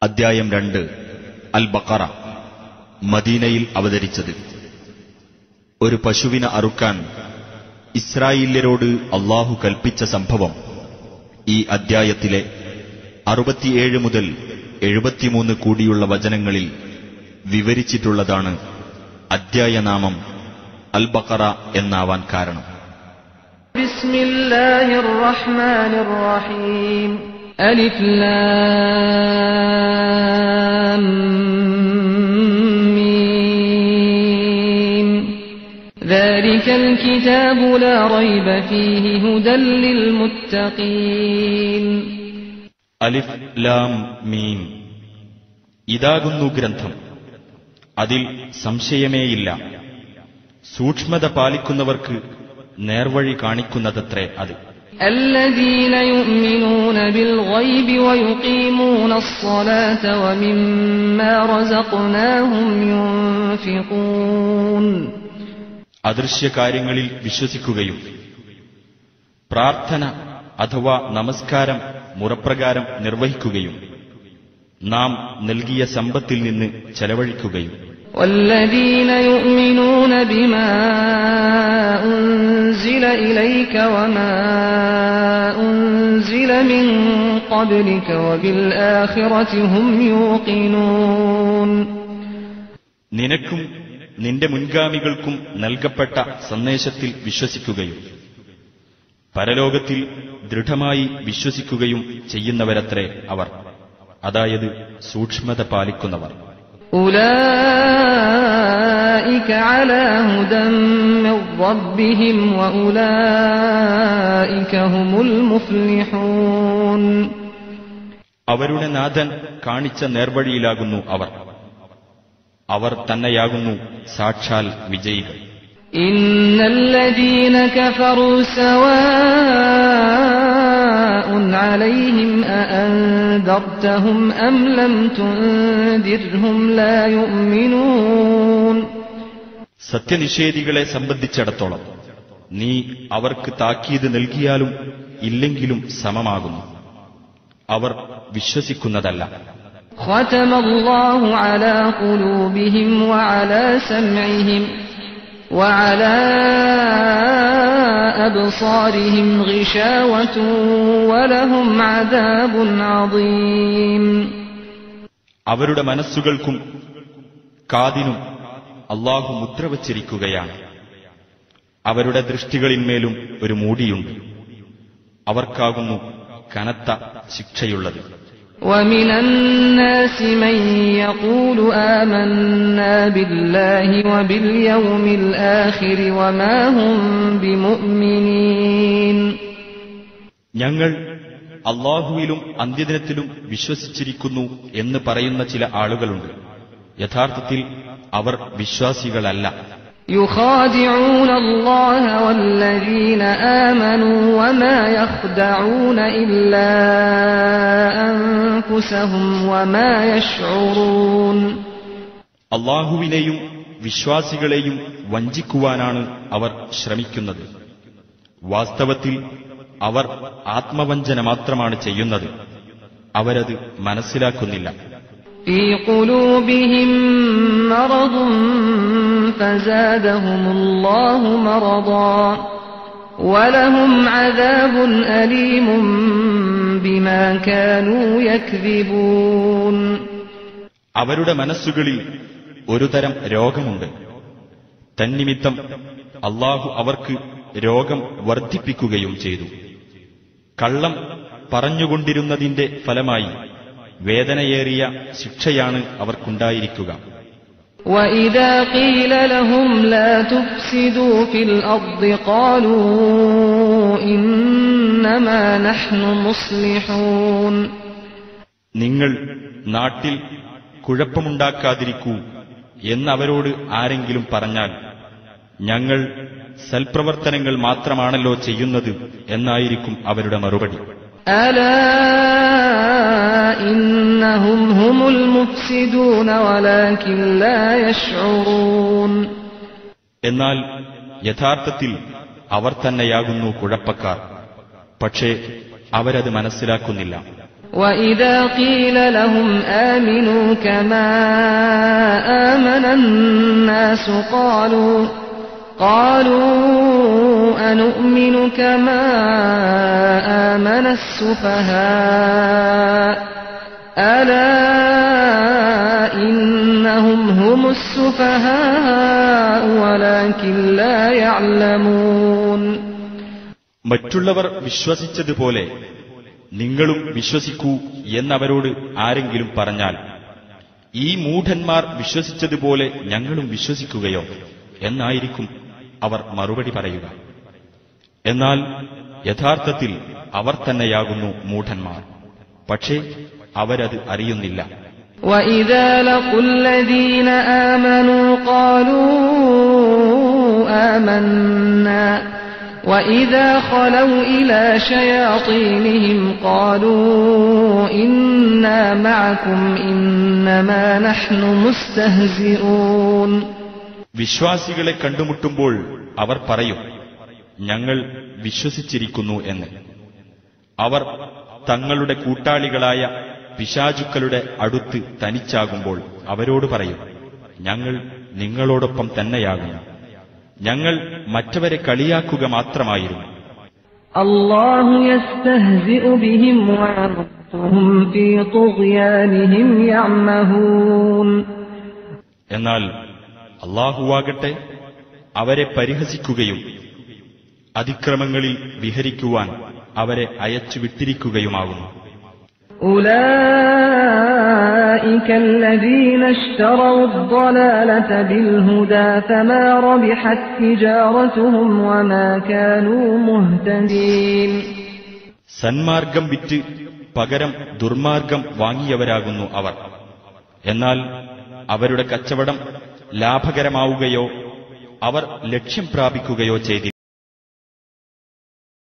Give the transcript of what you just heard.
അദ്ധ്യായം 2 അൽ ബഖറ. മദീനയിൽ അവതരിച്ചത്. ഒരു പശുവിനെ അറുക്കാൻ ഇസ്രായേല്യരോട് അല്ലാഹു കൽപ്പിച്ച സംഭവം ഈ അദ്ധ്യായത്തിലെ 67 മുതൽ 73 കൂടിയുള്ള വചനങ്ങളിൽ വിവരിച്ചിട്ടുള്ളതാണ്. അദ്ധ്യായനാമം അൽ ബഖറ എന്നാവാൻ കാരണം. ബിസ്മില്ലാഹിർ റഹ്മാനിർ റഹീം. അലിഫ് ലാം മീം. ദാലികൽ കിതാബു ലാ റൈബ ഫീഹി ഹുദൽ ലിൽ മുത്തഖീൻ. അലിഫ് ലാം മീം. ഇതാകുന്നു ഗ്രന്ഥം, അതിൽ സംശയമേയില്ല. സൂക്ഷ്മത പാലിക്കുന്നവർക്ക് നേർവഴി കാണിക്കുന്നതത്രേ അത്. الذين يؤمنون بالغيب ويقيمون الصلاة ومما رزقناهم ينفقون. അദൃശ്യകാര്യങ്ങളിൽ വിശ്വസിക്കുകയും പ്രാർത്ഥന അഥവാ നമസ്കാരം മുറപ്രകാരം നിർവഹിക്കുകയും നാം നൽകിയ സമ്പത്തിൽ നിന്ന് ചെലവഴിക്കുകയും. والذين يؤمنون بما أنزل إليك وما أنزل من قبلك وبالآخرة هم يوقنون. നിനക്കും നിന്റെ മുൻഗാമികൾക്കും നൽകപ്പെട്ട സന്ദേശത്തിൽ വിശ്വസിക്കുകയും പരലോകത്തിൽ ദൃഢമായി വിശ്വസിക്കുകയും ചെയ്യുന്നവരത്രേ അവർ, അതായത് സൂക്ഷ്മത പാലിക്കുന്നവർ. أولئك على هدى من ربهم وأولئك هم المفلحون. അവരുടെ നാഥൻ കാണിച്ച നേർവഴിയിലാകുന്നു അവർ. അവർ തന്നെയാകുന്നു സാക്ഷാൽ വിജയികൾ. إن الذين كفروا سواء عليهم أأنذرتهم أم لم تنذرهم لا يؤمنون. സത്യനിഷേധികളെ സംബന്ധിച്ചിടത്തോളം നീ അവർക്ക് താക്കീത് നൽകിയാലും ഇല്ലെങ്കിലും സമമാകുന്നു, അവർ വിശ്വസിക്കുന്നതല്ല. ختم الله على قلوبهم وعلى سمعهم وعلى أبصارهم غشاوة ولهم عذاب عظيم. അവരുടെ മനസ്സുകൾക്കും കാതിനും അല്ലാഹു മുദ്ര വച്ചിരിക്കുകയാണ്. അവരുടെ ദൃഷ്ടികളിന്മേലും ഒരു മൂടിയുണ്ട്. അവർക്കാകുന്നു കനത്ത ശിക്ഷയുള്ളത്. ومن الناس من يقول آمنا بالله وباليوم الآخر وما هم بمؤمنين. ഞങ്ങൾ അല്ലാഹുവിലും അന്ത്യദിനത്തിലും വിശ്വസിച്ചിരിക്കുന്നു എന്ന് പറയുന്ന ചില ആളുകളുണ്ട്. യഥാർത്ഥത്തിൽ അവർ വിശ്വാസികളല്ല. يخادعون الله والذين آمنوا وما يخدعون إلا أنفسهم وما يشعرون. അല്ലാഹുവിനെയും വിശ്വാസികളെയും വഞ്ചിക്കുവാനാണ് അവർ ശ്രമിക്കുന്നത്. വാസ്തവത്തിൽ അവർ ആത്മവഞ്ചന മാത്രമാണ് ചെയ്യുന്നത്. അവരത് മനസ്സിലാക്കുന്നില്ല. في قلوبهم مرض فزادهم الله مرضا ولهم عذاب أليم بما كانوا يكذبون. അവരുടെ മനസ്സുകളിൽ ഒരു തരം രോഗമുണ്ട്. തന്നിമിത്തം അല്ലാഹു അവർക്ക് രോഗം വർദ്ധിപ്പിക്കുകയും ചെയ്തു. കള്ളം പറഞ്ഞുകൊണ്ടിരുന്നതിന്റെ ഫലമായി വേദനയേറിയ ശിക്ഷയാണ് അവർക്കുണ്ടായിരിക്കുക. وَإِذَا قِيلَ لَهُمْ لَا تُفْسِدُوا فِي الْأَرْضِ قَالُوا إِنَّمَا نَحْنُ مُصْلِحُونَ. നിങ്ങൾ നാട്ടിൽ കുഴപ്പമുണ്ടാക്കാതിരിക്കൂ എന്നവരോട് ആരെങ്കിലും പറഞ്ഞാൽ ഞങ്ങൾ സൽപ്രവർത്തനങ്ങൾ മാത്രമാണല്ലോ ചെയ്യുന്നത് എന്നായിരിക്കും അവരുടെ മറുപടി. ألا إنهم هم المفسدون ولكن لا يشعرون. എന്നാൽ യഥാർത്ഥത്തിൽ അവർ തന്നെയാകുന്നു കുഴപ്പക്കാർ, പക്ഷേ അവരത് മനസ്സിലാക്കുന്നില്ല. وإذا قيل لهم آمنوا كما آمن الناس قالوا أنؤمن كما آمن السفهاء ألا إنهم هم السفهاء ولكن لا يعلمون. മറ്റുള്ളവർ വിശ്വസിച്ചതുപോലെ നിങ്ങളും വിശ്വസിക്കൂ എന്നവരോട് ആരെങ്കിലും പറഞ്ഞാൽ, ഈ മൂഢന്മാർ വിശ്വസിച്ചതുപോലെ ഞങ്ങളും വിശ്വസിക്കുകയോ എന്നായിരിക്കും അവർ മറുപടി പറയുക. എന്നാൽ യഥാർത്ഥത്തിൽ അവർ തന്നെയാകുന്നു മൂഢന്മാർ, പക്ഷേ അവരത് അറിയുന്നില്ല. وَإِذَا لَقُوا الَّذِينَ آمَنُوا قَالُوا آمَنَّا وَإِذَا خَلَوْا إِلَى شَيَاطِينِهِمْ قَالُوا إِنَّا مَعَكُمْ إِنَّمَا نَحْنُ مُسْتَهْزِئُونَ. വിശ്വാസികളെ കണ്ടുമുട്ടുമ്പോൾ അവർ പറയും, ഞങ്ങൾ വിശ്വസിച്ചിരിക്കുന്നു എന്ന്. അവർ തങ്ങളുടെ കൂട്ടാളികളായ പിശാചുക്കളുടെ അടുത്ത് തനിച്ചാകുമ്പോൾ അവരോട് പറയും, ഞങ്ങൾ നിങ്ങളോടൊപ്പം തന്നെയാകുന്നു, ഞങ്ങൾ മറ്റവരെ കളിയാക്കുക മാത്രമായിരുന്നു. അല്ലാഹു യസ്തഹ്സിഉ ബിഹിം വയർതുഹും ഫീ തുഗ്യാനിഹിം യഅമഹൂൻ. എന്നാൽ അല്ലാഹുവാകട്ടെ അവരെ പരിഹസിക്കുകയും അതിക്രമങ്ങളിൽ വിഹരിക്കുവാൻ അവരെ അയച്ചുവിട്ടിരിക്കുകയുമാകുന്നു. أولئك الذين اشتروا الضلالة بالهدى فما ربحت تجارتهم وما كانوا مهتدين. സന്മാർഗം വിറ്റ് പകരം ദുർമാർഗം വാങ്ങിയവരാകുന്നു അവർ. എന്നാൽ അവരുടെ കച്ചവടം ലാഭകരമാവുകയോ അവർ ലക്ഷ്യം പ്രാപിക്കുകയോ ചെയ്തില്ല.